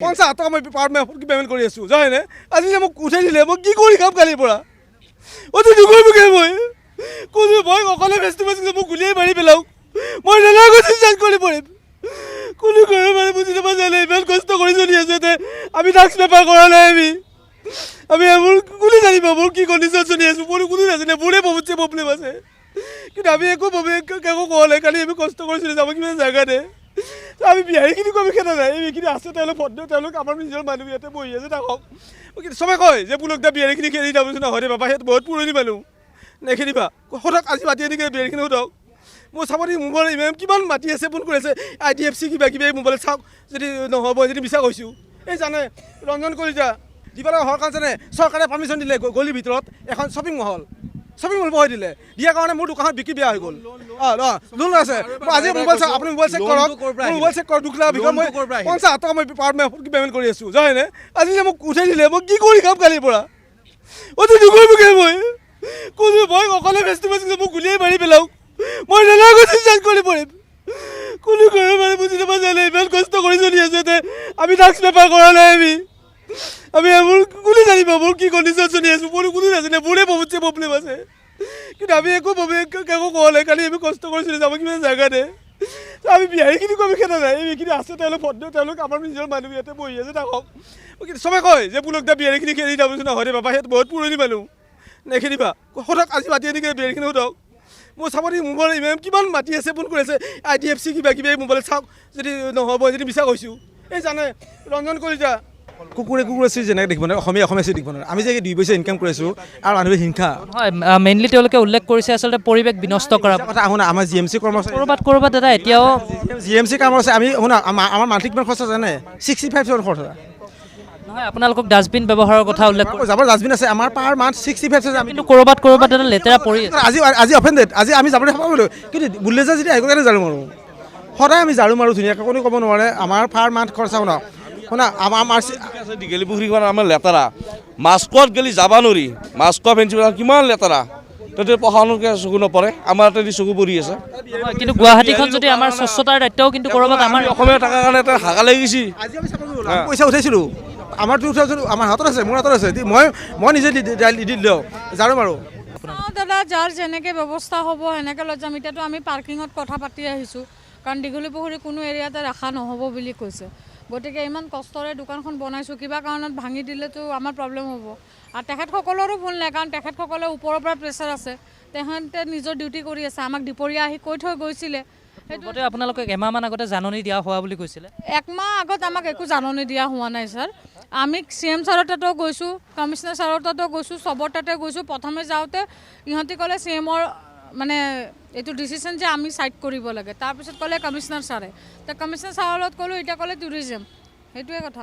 50 টকা মই পাৰ মাহে পেমেণ্ট কৰি আছোঁ জানেনে আজি যে মোক উঠাই দিলে মই কি কৰি খাম কালিৰ পৰা অতি দুখৰ মুখে মই মই অকলে ব্যস্ত আছিলোঁ মোক গুলিয়াই মাৰি পেলাওঁ মই নালাগত চিন্তা কৰি পৰিম কোনো ঘৰৰ মানুহে বুজি নাপায় জানে ইমান কষ্ট কৰি চলি আছে আমি টাস্ক পেপাৰ কৰা নাই আমি মোৰ কোনে জানিব মোৰ কি কণ্ডিশ্যন চলি আছোঁ মোৰ কোনো নাজানে মোৰে বহুত প্ৰব্লেম আছে কিন্তু আমি একো কোৱা নাই কালি আমি কষ্ট কৰি চলি যাওঁ কিমান জেগাতে আমি বিহাৰীখিনিক আমি খেদা নাই এইখিনি আছে তেওঁলোক আমাৰ নিজৰ মানুহ ইয়াতে বহি আছে থাকক চবে কয় যে পুলক দা বিহাৰীখিনি খেদি যাবচোন নহয় বাবা সিহঁত বহুত পুৰণি মানুহ নেখেদিবা সোধক আজি মাতি আনি বিহাৰীখিনি সোধক মোৰ চাব দি মোবাইল ইমান কিমান মাতি আছে ফোন কৰি আছে IDFC কিবা কিবি মোবাইলত চাওক যদি নহ'ব যদি মিছা কৈছোঁ এই জানে ৰঞ্জন কলিতা দিবলৈ হোৱাৰ কাৰণে জানে চৰকাৰে পাৰ্মিশ্যন দিলে গলিৰ ভিতৰত এখন শ্বপিং মল বহাই দিলে দিয়াৰ কাৰণে মোৰ দোকানত বিক্ৰী বেয়া হৈ গ'ল লোন আছে মই আজি মোবাইল চাওক আপুনি মোবাইল চেক কৰক মোবাইল চেক কৰক 2 লাখ বিষয় মই 50 টকা মই পাৰ মাহে পেমেণ্ট কৰি আছোঁ জানেনে আজি যে মোক উঠাই দিলে মই কি কৰি খাম কালিৰ পৰা অতি দুখৰ মুখে মই অকলে ব্যস্ত আছিলোঁ মোক গুলিয়াই মাৰি পেলাওঁ মই নালাগত চিন্তা কৰি পৰিম কোনো ঘৰৰ মানুহে বুজি নাপায় জানে ইমান কষ্ট কৰি চলি আছে আমি টাস্ক পেপাৰ কৰা নাই আমি মোৰ কোনে জানিব মোৰ কি কণ্ডিশ্যন চলি আছোঁ মোৰ কোনো নাজানে মোৰে বহুত প্ৰব্লেম আছে কিন্তু আমি একো কোৱা নাই কালি আমি কষ্ট কৰি চলি যাওঁ কিমান জেগাতে আমি বিহাৰীখিনিক আমি খেদা নাই এইখিনি আছে তেওঁলোক আমাৰ নিজৰ মানুহ ইয়াতে বহি আছে থাকক চবে কয় যে পুলক দা বিহাৰীখিনি খেদি যাবচোন নহয় বাবা সিহঁত বহুত পুৰণি মানুহ নেখেদিবা সোধক আজি মাতি আনি বিহাৰীখিনি সোধক মোৰ চাব দি মোবাইল ইমান কিমান মাতি আছে ফোন কৰি আছে IDFC কিবা কিবি মোবাইলত চাওক যদি নহ'ব যদি মিছা কৈছোঁ এই জানে ৰঞ্জন কলিতা কুকুৰে চি যেনেকৈ দেখিব নোৱাৰে অসমীয়া চি দেখিব নোৱাৰে আমি যে 2 পইচা ইনকাম কৰি আছোঁ আৰু মানুহে হিংসা হয় মেইনলি তেওঁলোকে উল্লেখ কৰিছে আচলতে পৰিৱেশ বিনষ্ট কৰা কথা শুনা আমাৰ GMC কৰ্মচাৰী ক'ৰবাত দাদা এতিয়াও GMC কৰ্মচাৰী আমি শুনা আমাৰ মান্থলি কিমান খৰচ জানে 65,000 খৰচ নহয় আপোনালোকক ডাষ্টবিন ব্যৱহাৰৰ কথা উল্লেখ যাবৰ ডাষ্টবিন আছে আমাৰ পাৰ মান্থ 65,000 আমি কিন্তু ক'ৰবাত দাদা লেতেৰা পৰি আছে আজি অফেণ্ডেড আজি আমি যাবলৈ পাব কিন্তু বুল্লেজাৰ যদি আহিব কাৰণে ঝাৰু মাৰোঁ সদায় আমি ঝাৰু মাৰোঁ ধুনীয়াকৈ কোনো ক'ব নোৱাৰে আমাৰ পাৰ মান্থ খৰচা শুনা শুনা আমাৰ দীঘলী পুখুৰীখন আমাৰ লেতেৰা মাস্কত গেলি যাব নোৱাৰি মাস্কত ফেঞ্চি কিমান লেতেৰা তাতে পঢ়ানোকে চকু নপৰে আমাৰ তাতে চকু পৰি আছে কিন্তু গুৱাহাটীখন যদি আমাৰ স্বচ্ছতাৰ দায়িত্বও কিন্তু ক'ৰবাত আমাৰ অসমীয়া থকাৰ কাৰণে এটা হাগা লাগিছে পইচা উঠাইছিলোঁ আমাৰ 2000 আমাৰ হাতত আছে মোৰ হাতত আছে মই নিজে দি দিওঁ ঝাৰু মাৰোঁ দাদা যাৰ যেনেকৈ ব্যৱস্থা হ'ব সেনেকৈ লৈ যাম এতিয়াতো আমি পাৰ্কিঙত কথা পাতি আহিছোঁ কাৰণ দীঘলী পুখুৰী কোনো এৰিয়াতে ৰখা নহ'ব বুলি কৈছে গতিকে ইমান কষ্টৰে দোকানখন বনাইছোঁ কিবা কাৰণত ভাঙি দিলেতো আমাৰ প্ৰব্লেম হ'ব আৰু তেখেতসকলৰো ভুল নাই কাৰণ তেখেতসকলে ওপৰৰ পৰা প্ৰেছাৰ আছে তেখেতে নিজৰ ডিউটি কৰি আছে আমাক দুপৰীয়া আহি কৈ থৈ গৈছিলে সেইটো আপোনালোকক এমাহমান আগতে জাননী দিয়া হোৱা বুলি কৈছিলে 1 মাহ আগত আমাক একো জাননী দিয়া হোৱা নাই ছাৰ আমি CM ছাৰৰ তাতেও গৈছোঁ কমিশ্যনাৰ ছাৰৰ তাতেও গৈছোঁ চবৰ তাতে গৈছোঁ প্ৰথমে যাওঁতে ইহঁতি ক'লে CMৰ মানে এইটো ডিচিশ্যন যে আমি চাইড কৰিব লাগে তাৰপিছত ক'লে কমিশ্যনাৰ ছাৰে কমিশ্যনাৰ ছাৰৰ লগত ক'লোঁ এতিয়া ক'লে টুৰিজিম সেইটোৱে কথা